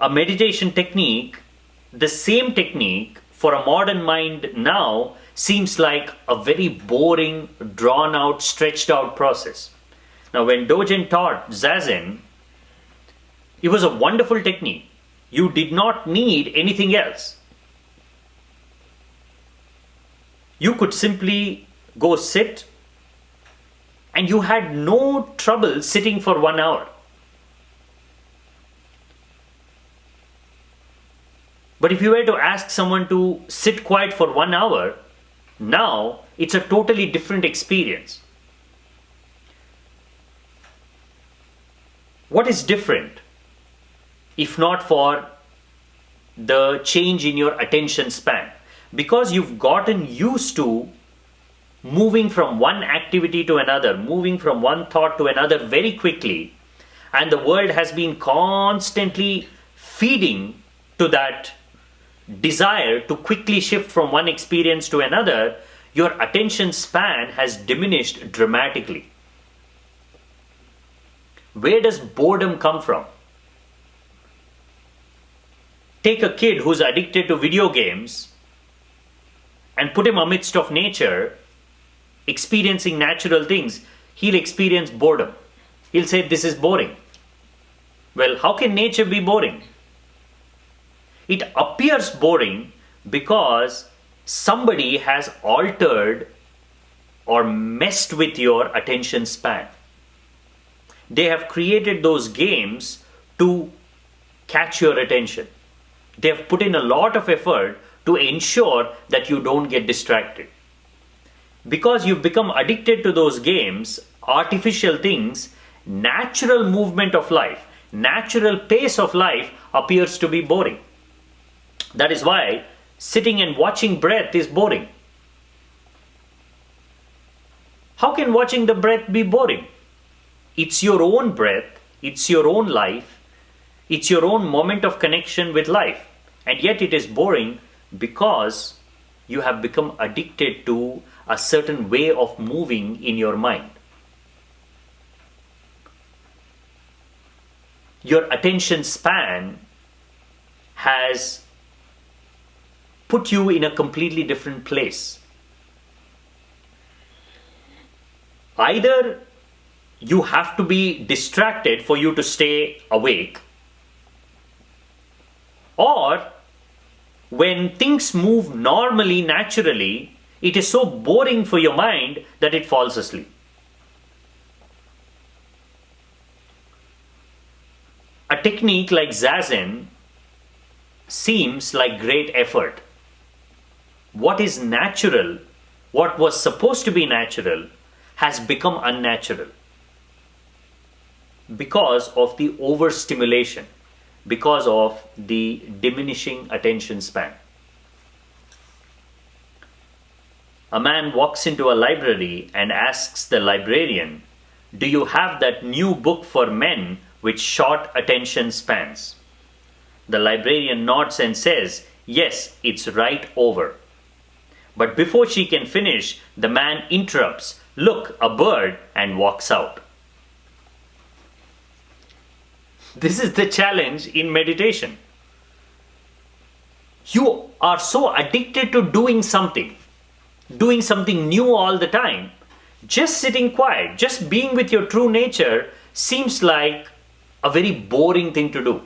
a meditation technique, the same technique for a modern mind now seems like a very boring, drawn out, stretched out process. Now, when Dogen taught Zazen, it was a wonderful technique. You did not need anything else. You could simply go sit, and you had no trouble sitting for 1 hour. But if you were to ask someone to sit quiet for 1 hour, now it's a totally different experience. What is different if not for the change in your attention span? Because you've gotten used to moving from one activity to another, moving from one thought to another very quickly, and the world has been constantly feeding to that desire to quickly shift from one experience to another, your attention span has diminished dramatically. Where does boredom come from? Take a kid who's addicted to video games and put him amidst of nature, experiencing natural things. He'll experience boredom. He'll say, this is boring. Well, how can nature be boring? It appears boring because somebody has altered or messed with your attention span. They have created those games to catch your attention. They have put in a lot of effort to ensure that you don't get distracted. Because you've become addicted to those games, artificial things, natural movement of life, natural pace of life appears to be boring. That is why sitting and watching breath is boring. How can watching the breath be boring? It's your own breath, it's your own life, it's your own moment of connection with life. And yet it is boring because you have become addicted to a certain way of moving in your mind. Your attention span has put you in a completely different place. Either you have to be distracted for you to stay awake, or when things move normally, naturally, it is so boring for your mind that it falls asleep. A technique like Zazen seems like great effort. What is natural, what was supposed to be natural, has become unnatural because of the overstimulation, because of the diminishing attention span. A man walks into a library and asks the librarian, "Do you have that new book for men with short attention spans?" The librarian nods and says, "Yes, it's right over." But before she can finish, the man interrupts, "Look, a bird," and walks out. This is the challenge in meditation. You are so addicted to doing something new all the time. Just sitting quiet, just being with your true nature seems like a very boring thing to do.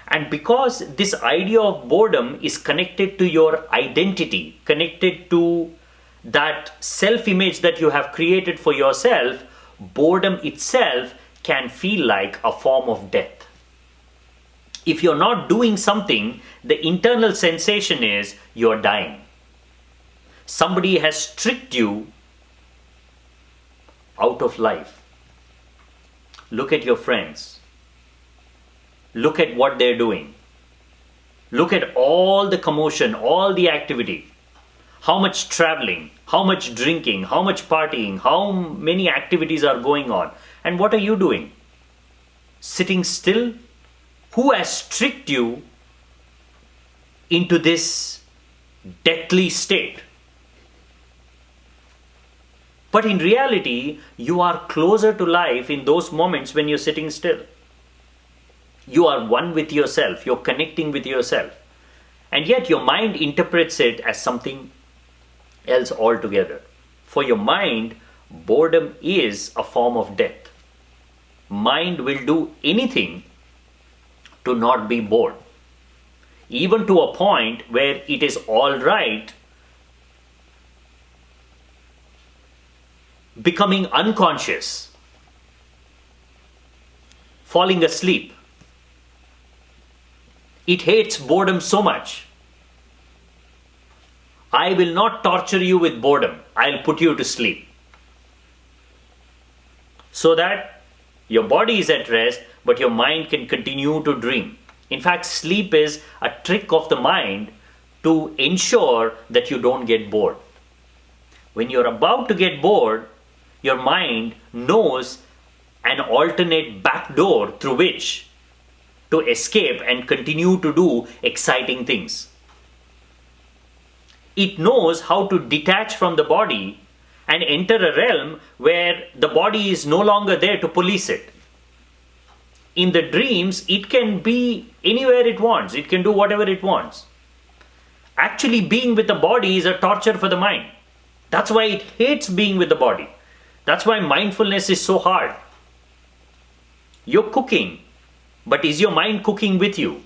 And because this idea of boredom is connected to your identity, connected to that self-image that you have created for yourself, boredom itself can feel like a form of death. If you're not doing something, the internal sensation is you're dying. Somebody has tricked you out of life. Look at your friends. Look at what they're doing. Look at all the commotion, all the activity. How much traveling, how much drinking, how much partying, how many activities are going on. And what are you doing? Sitting still? Who has tricked you into this deathly state? But in reality, you are closer to life in those moments when you're sitting still. You are one with yourself. You're connecting with yourself. And yet your mind interprets it as something else altogether. For your mind, boredom is a form of death. Mind will do anything to not be bored. Even to a point where it is all right becoming unconscious, falling asleep. It hates boredom so much. I will not torture you with boredom. I'll put you to sleep. So that your body is at rest, but your mind can continue to dream. In fact, sleep is a trick of the mind to ensure that you don't get bored. When you're about to get bored, your mind knows an alternate back door through which to escape and continue to do exciting things. It knows how to detach from the body and enter a realm where the body is no longer there to police it. In the dreams, it can be anywhere it wants. It can do whatever it wants. Actually, being with the body is a torture for the mind. That's why it hates being with the body. That's why mindfulness is so hard. You're cooking, but is your mind cooking with you?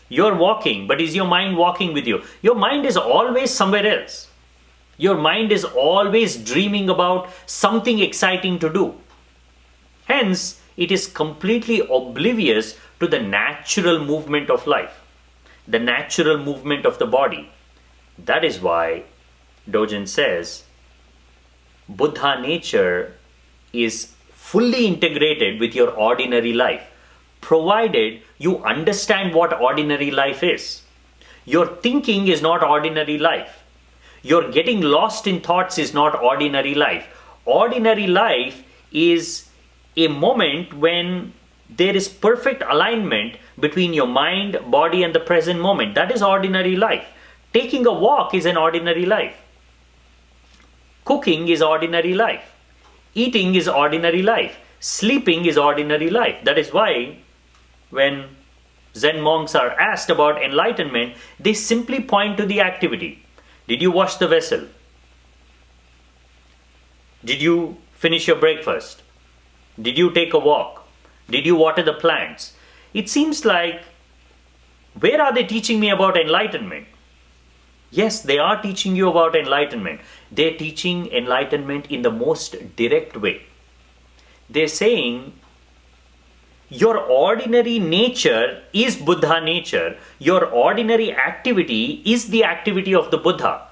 You're walking, but is your mind walking with you? Your mind is always somewhere else. Your mind is always dreaming about something exciting to do. Hence, it is completely oblivious to the natural movement of life, the natural movement of the body. That is why Dogen says, Buddha nature is fully integrated with your ordinary life, provided you understand what ordinary life is. Your thinking is not ordinary life. Your getting lost in thoughts is not ordinary life. Ordinary life is a moment when there is perfect alignment between your mind, body, and the present moment. That is ordinary life. Taking a walk is an ordinary life. Cooking is ordinary life. Eating is ordinary life. Sleeping is ordinary life. That is why when Zen monks are asked about enlightenment, they simply point to the activity. Did you wash the vessel? Did you finish your breakfast? Did you take a walk? Did you water the plants? It seems like, where are they teaching me about enlightenment? Yes, they are teaching you about enlightenment. They're teaching enlightenment in the most direct way. They're saying, your ordinary nature is Buddha nature. Your ordinary activity is the activity of the Buddha.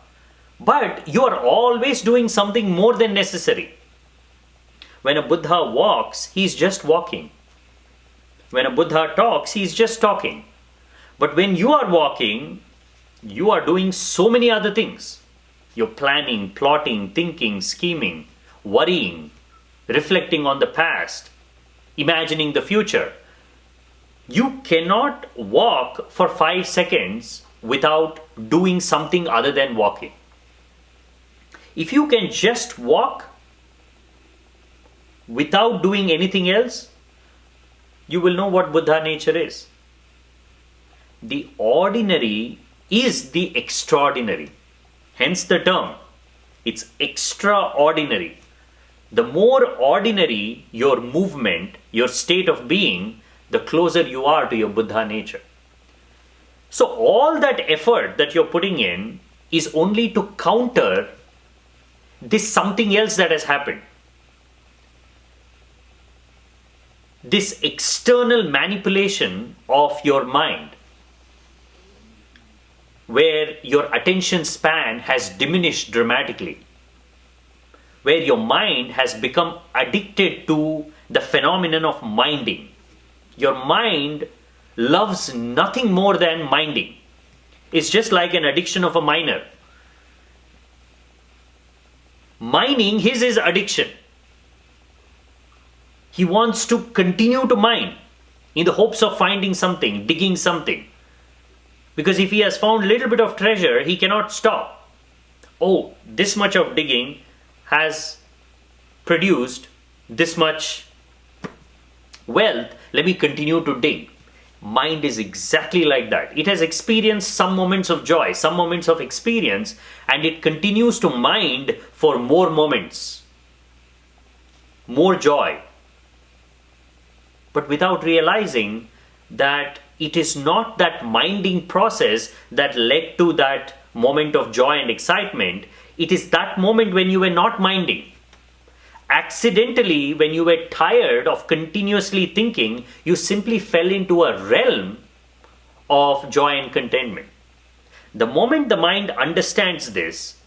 But you are always doing something more than necessary. When a Buddha walks, he's just walking. When a Buddha talks, he's just talking. But when you are walking, you are doing so many other things. You're planning, plotting, thinking, scheming, worrying, reflecting on the past, imagining the future. You cannot walk for 5 seconds without doing something other than walking. If you can just walk without doing anything else, you will know what Buddha nature is. The ordinary is the extraordinary. Hence the term. It's extraordinary. The more ordinary your movement, your state of being, the closer you are to your Buddha nature. So all that effort that you're putting in is only to counter this something else that has happened. This external manipulation of your mind, where your attention span has diminished dramatically, where your mind has become addicted to the phenomenon of minding. Your mind loves nothing more than minding. It's just like an addiction of a miner. Mining is his addiction. He wants to continue to mine in the hopes of finding something, digging something. Because if he has found a little bit of treasure, he cannot stop. Oh, this much of digging has produced this much wealth. Let me continue to dig. Mind is exactly like that. It has experienced some moments of joy, some moments of experience, and it continues to mind for more moments, more joy. But without realizing that it is not that minding process that led to that moment of joy and excitement. It is that moment when you were not minding. Accidentally, when you were tired of continuously thinking, you simply fell into a realm of joy and contentment. The moment the mind understands this,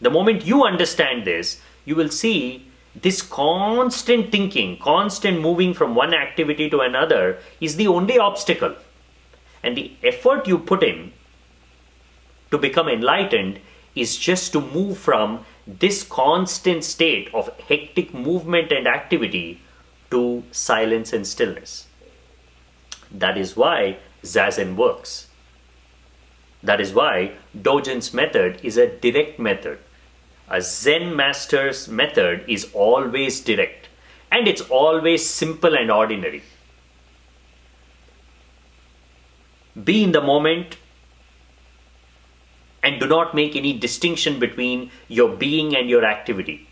the moment you understand this, you will see this constant thinking, constant moving from one activity to another is the only obstacle. And the effort you put in to become enlightened is just to move from this constant state of hectic movement and activity to silence and stillness. That is why Zazen works. That is why Dogen's method is a direct method. A Zen master's method is always direct, and it's always simple and ordinary. Be in the moment and do not make any distinction between your being and your activity.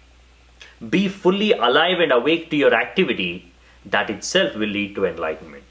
Be fully alive and awake to your activity. That itself will lead to enlightenment.